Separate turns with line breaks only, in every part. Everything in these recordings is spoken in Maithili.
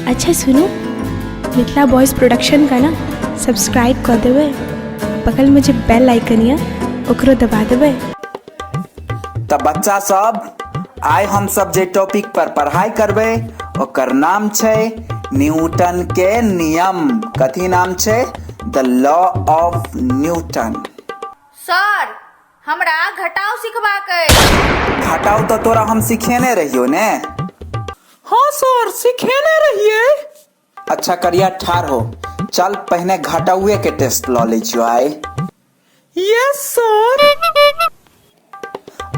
अच्छा सुनो, मिथिला बॉयज प्रोडक्शन का ना सब्सक्राइब कर देवे, बगल में जो बेल आइकन है ओकरो दबा देवे।
तो बच्चा सब आइ हम सब जे टॉपिक पर पढ़ाई करबे ओकर नाम छै न्यूटन के नियम। कथी नाम छै? द लॉ ऑफ न्यूटन।
सर हमरा घटाव सिखबाक है।
घटाव तो तोरा हम सिखेने रहियो ने।
हाँ सर सिखेने रहिए।
अच्छा करिया ठार हो, चल पहले घटाउए के टेस्ट लॉ ले छियो आइ।
Yes sir.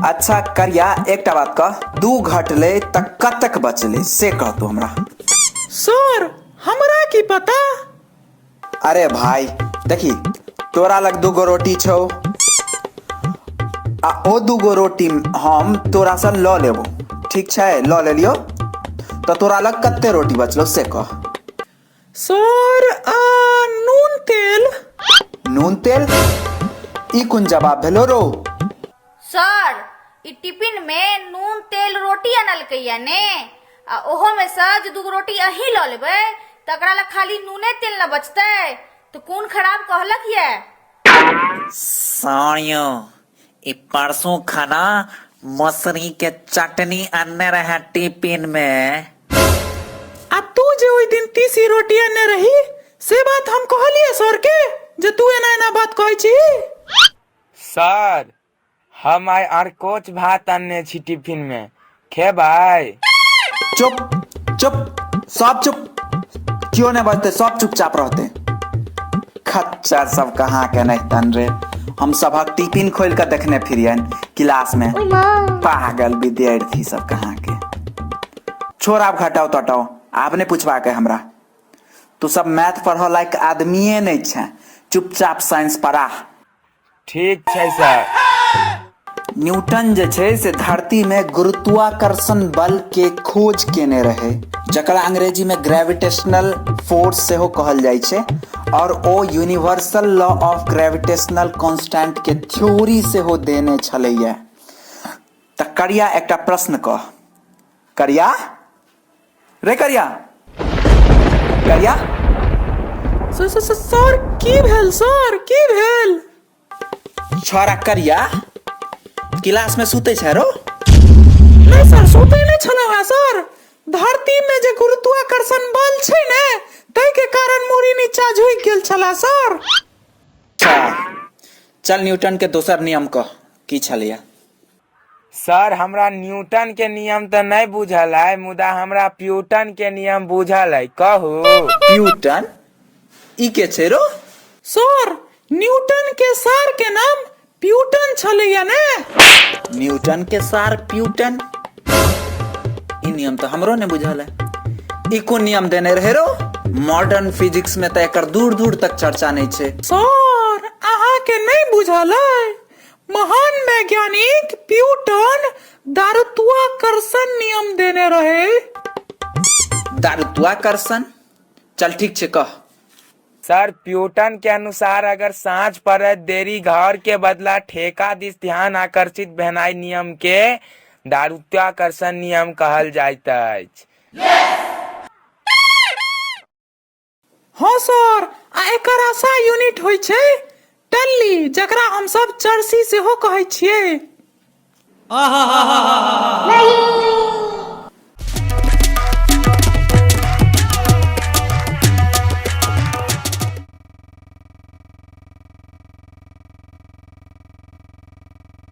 अच्छा करिया एकटा बात कह, 2 घटले तक कतक बचले से कह तू हमरा।
सर हमरा की पता।
अरे भाई देखी, तोरा लग 2 गो रोटी छौ आ ओ 2 गो रोटी हम तोरा से लऽ लेबो, ठीक छै? लऽ ले लियो तो तोरा लग कते रोटी बचलो से कह।
सर नून तेल।
नून तेल? ई कोन जवाब भेलो रो?
सर ई टिफिन में नून तेल रोटी आनल कहिया ने, आ ओहो में से जे 2 रोटी अही ल लेबे तकरा ला खाली नूने तेल न बचते तो कौन खराब कहलक ये?
साड़ियो ई परसों खाना मसरी के चटनी अन्ने रहे टिफिन में।
आ तू जे ओइ दिन तीसी रोटी आने रही से बात हम कहलिए सर के जे तू एना एना बात कहै छी।
सर हम आइ अरकोच भात आनने छी टिफिन में, खेबै?
चुप चुप, सब चुप, क्यों नहीं बजते? सब चुपचाप रहते। खच्चर सब कहाँ के नहीं तन रे, हम सबक टिफिन खोल कर देखने फिरियन क्लास में। पागल विद्यार्थी सब कहाँ के। छोड़ आप घटाओ तटाओ, आपने पूछवा के हमरा। तू सब मैथ पढ़ो लायक आदमीये नहीं छे, चुपचाप साइंस पढ़ा।
ठीक छै सर।
न्यूटन जे छै से धरती में गुरुत्वाकर्षण बल के खोज केने रहे, जकरा अंग्रेजी में ग्रेविटेशनल फोर्स से हो कहल जाय छे, और ओ universal law of gravitational constant के थ्योरी से हो देने छलैया। त करिया एकटा प्रश्न कह। करिया रे, करिया करिया।
सर की भेल? सर की भेल?
छोरा करिया क्लास में सुते छै रो?
नहीं सर सोते नहीं छलो है सर। धरती में जे गुरुत्वाकर्षण बल छै ने तै के कारण मुड़ी नीचा झुक गेल छला सर।
चल न्यूटन के दोसर नियम कह की छलैया?
सर हमरा न्यूटन के नियम तो नहीं बुझल है, मुदा हमरा प्यूटन के नियम बुझल है, कहू।
प्यूटन ई के छै रो?
सर न्यूटन के सर के नाम प्यूटन छलैया ने।
न्यूटन के सार प्यूटन? ई नियम तो हमरो ने बुझल है। ई को नियम देने रहे रो? मॉडर्न फिजिक्स में तो एकर दूर दूर तक चर्चा नहीं छे।
सर अहा के नहीं बुझल है, महान वैज्ञानिक प्यूटन दारुत्वाकर्षण नियम देने रहे।
दारुत्वाकर्षण? चल ठीक छे कह।
सर प्यूटन के अनुसार अगर साँझ पड़े देरी घर के बदला ठेका दिस ध्यान आकर्षित भेनाई नियम के दारुत्वाकर्षण नियम कहल जाइत अछि।
हाँ सर, आ एकर आशा यूनिट होय छै टल्ली, जकरा हम सब चर्सी से हो कहै छियै।
नहीं